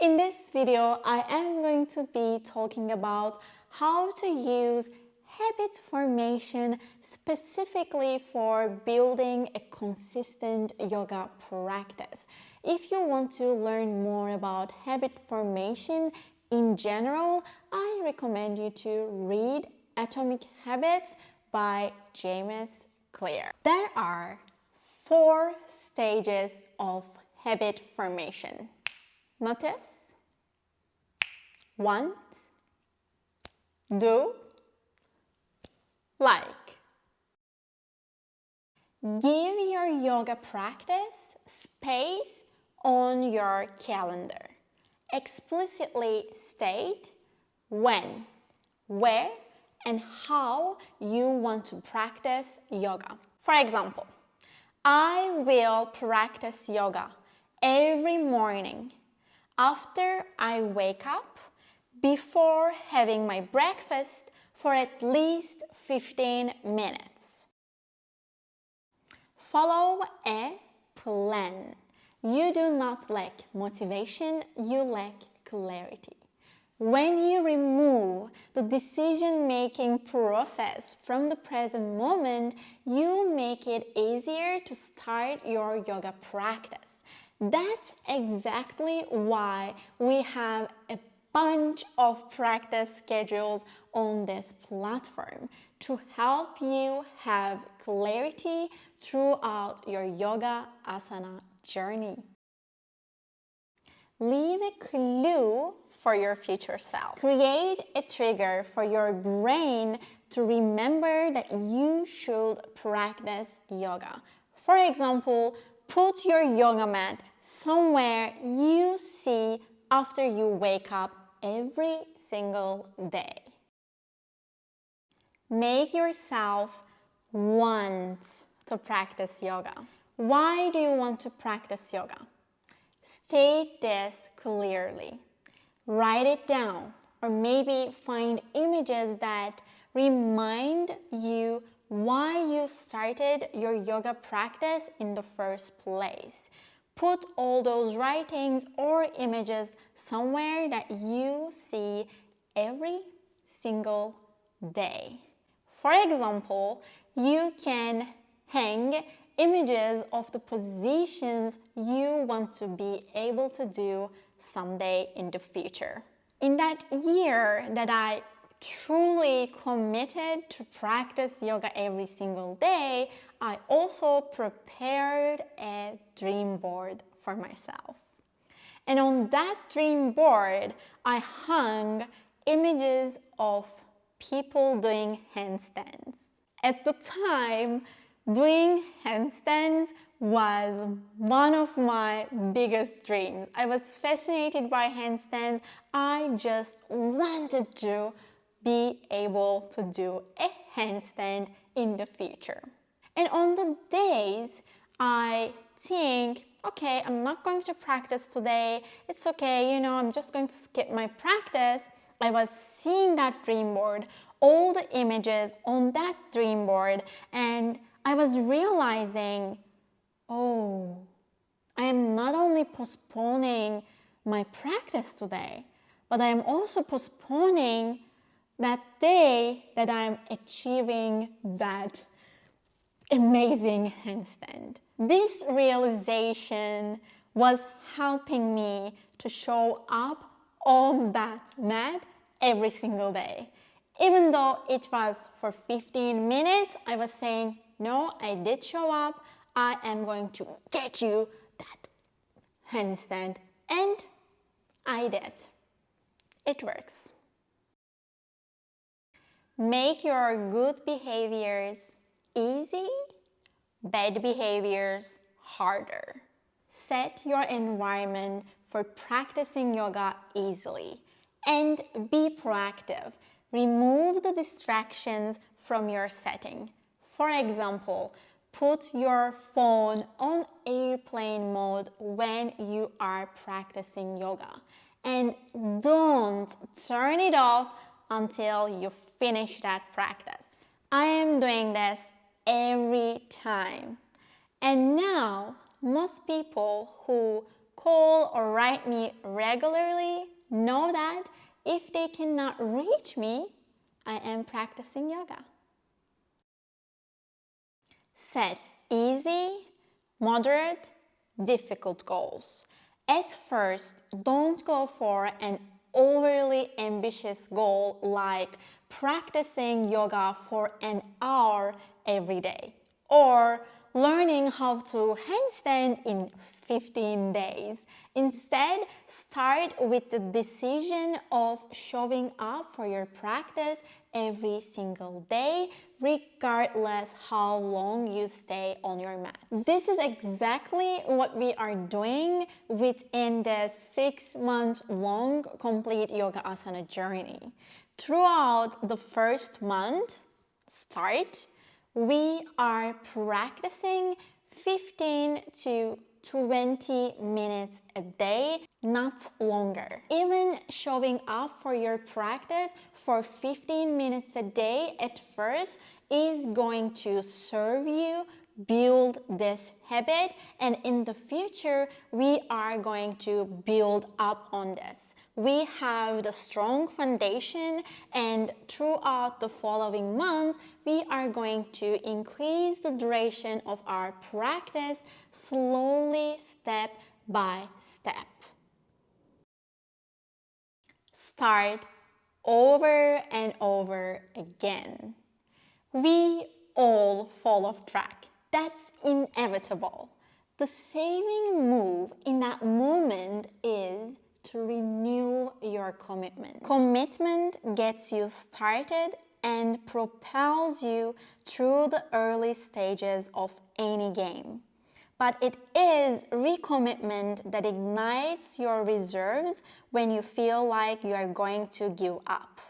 In this video, I am going to be talking about how to use habit formation specifically for building a consistent yoga practice. If you want to learn more about habit formation in general, I recommend you to read Atomic Habits by James Clear. There are 4 stages of habit formation. Notice: want, do, like. Give your yoga practice space on your calendar. Explicitly state when, where, and how you want to practice yoga. For example, I will practice yoga every morning after I wake up, before having my breakfast, for at least 15 minutes. Follow a plan. You do not lack motivation, you lack clarity. When you remove the decision-making process from the present moment, you make it easier to start your yoga practice. That's exactly why we have a bunch of practice schedules on this platform to help you have clarity throughout your yoga asana journey. Leave a clue for your future self. Create a trigger for your brain to remember that you should practice yoga. For example, put your yoga mat somewhere you see after you wake up every single day. Make yourself want to practice yoga. Why do you want to practice yoga? State this clearly. Write it down, or maybe find images that remind you why you started your yoga practice in the first place. Put all those writings or images somewhere that you see every single day. For example, you can hang images of the positions you want to be able to do someday in the future. In that year that I truly committed to practice yoga every single day, I also prepared a dream board for myself. And on that dream board, I hung images of people doing handstands. At the time, doing handstands was one of my biggest dreams. I was fascinated by handstands. I just wanted to be able to do a handstand in the future. And on the days I think, okay, I'm not going to practice today, it's okay, I'm just going to skip my practice, I was seeing that dream board, all the images on that dream board, and I was realizing, oh, I am not only postponing my practice today, but I am also postponing that day that I'm achieving that amazing handstand. This realization was helping me to show up on that mat every single day. Even though it was for 15 minutes, I was saying, no, I did show up. I am going to get you that handstand. And I did. It works. Make your good behaviors easy, bad behaviors harder. Set your environment for practicing yoga easily and be proactive. Remove the distractions from your setting. For example, put your phone on airplane mode when you are practicing yoga and don't turn it off until you finish that practice. I am doing this every time. And now, most people who call or write me regularly know that if they cannot reach me, I am practicing yoga. Set easy, moderate, difficult goals. At first, don't go for an overly ambitious goal like practicing yoga for an hour every day or learning how to handstand in 15 days. Instead, start with the decision of showing up for your practice every single day, regardless how long you stay on your mat. This is exactly what we are doing within the 6-month-long complete yoga asana journey. Throughout the first month, we are practicing 15 to 20 minutes a day, not longer. Even showing up for your practice for 15 minutes a day at first is going to serve you, build this habit, and in the future we are going to build up on this. We have the strong foundation, and throughout the following months we are going to increase the duration of our practice slowly, step by step. Start over and over again. We all fall off track. That's inevitable. The saving move in that moment is to renew your commitment. Commitment gets you started and propels you through the early stages of any game. But it is recommitment that ignites your reserves when you feel like you are going to give up.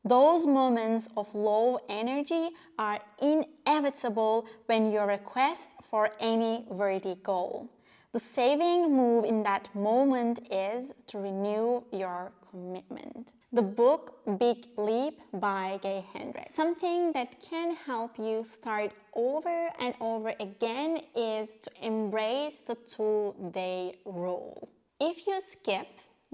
Those moments of low energy are inevitable when you request for any worthy goal. The saving move in that moment is to renew your commitment. The book Big Leap by Gay Hendricks. Something that can help you start over and over again is to embrace the 2-day rule. If you skip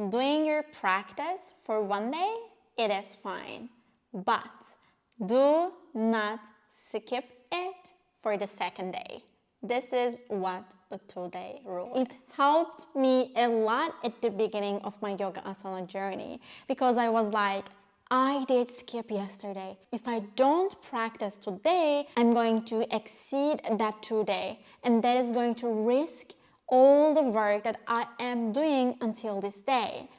doing your practice for one day, it is fine, but do not skip it for the second day. This is what the 2-day rule is. It helped me a lot at the beginning of my yoga asana journey because I was like, I did skip yesterday. If I don't practice today, I'm going to exceed that 2-day, and that is going to risk all the work that I am doing until this day.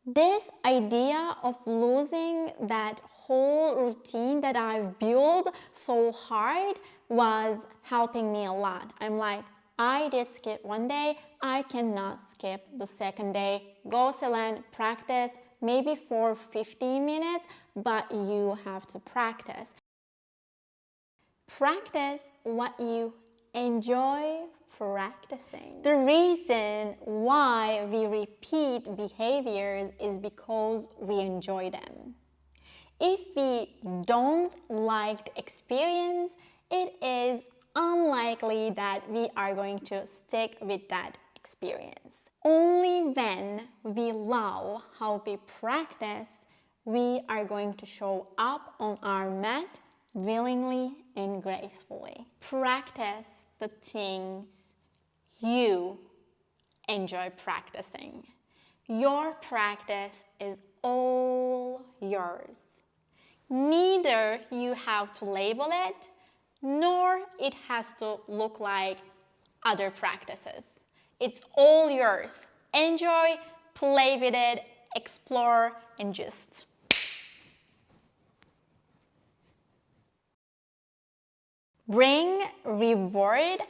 This idea of losing that whole routine that I've built so hard was helping me a lot. I'm like, I did skip one day, I cannot skip the second day. Go, Selen, practice, maybe for 15 minutes, but you have to practice. Practice what you enjoy practicing. The reason why we repeat behaviors is because we enjoy them. If we don't like the experience, it is unlikely that we are going to stick with that experience. Only when we love how we practice, we are going to show up on our mat willingly and gracefully. Practice the things you enjoy practicing. Your practice is all yours. Neither you have to label it, nor it has to look like other practices. It's all yours. Enjoy, play with it, explore, and just bring reward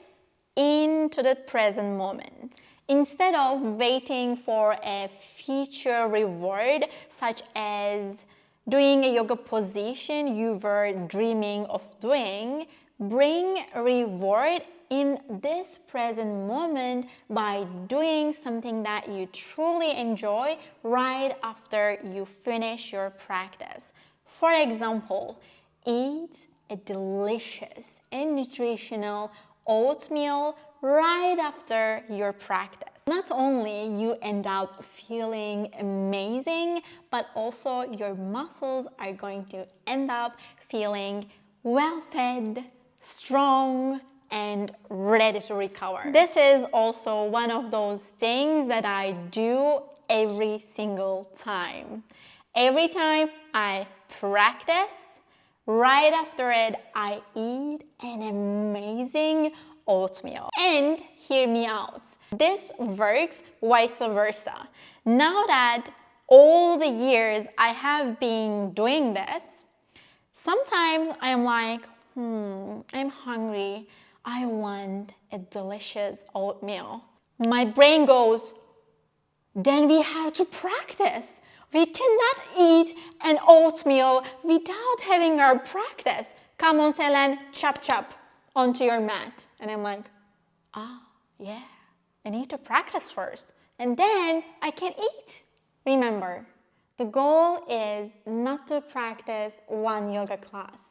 into the present moment. Instead of waiting for a future reward, such as doing a yoga position you were dreaming of doing, bring reward in this present moment by doing something that you truly enjoy right after you finish your practice. For example, eat a delicious and nutritional oatmeal right after your practice. Not only you end up feeling amazing, but also your muscles are going to end up feeling well fed, strong, and ready to recover. This is also one of those things that I do every single time. Every time I practice, right after it, I eat an amazing oatmeal. And hear me out, this works vice versa. Now that all the years I have been doing this, sometimes I'm like, I'm hungry. I want a delicious oatmeal. My brain goes, then we have to practice. We cannot eat an oatmeal without having our practice. Come on, Selen, chop chop onto your mat. And I'm like, yeah, I need to practice first. And then I can eat. Remember, the goal is not to practice one yoga class,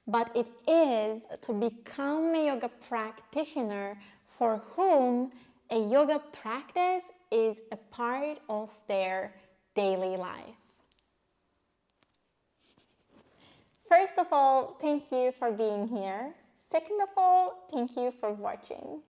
but it is to become a yoga practitioner for whom a yoga practice is a part of their daily life. First of all, thank you for being here. Second of all, thank you for watching.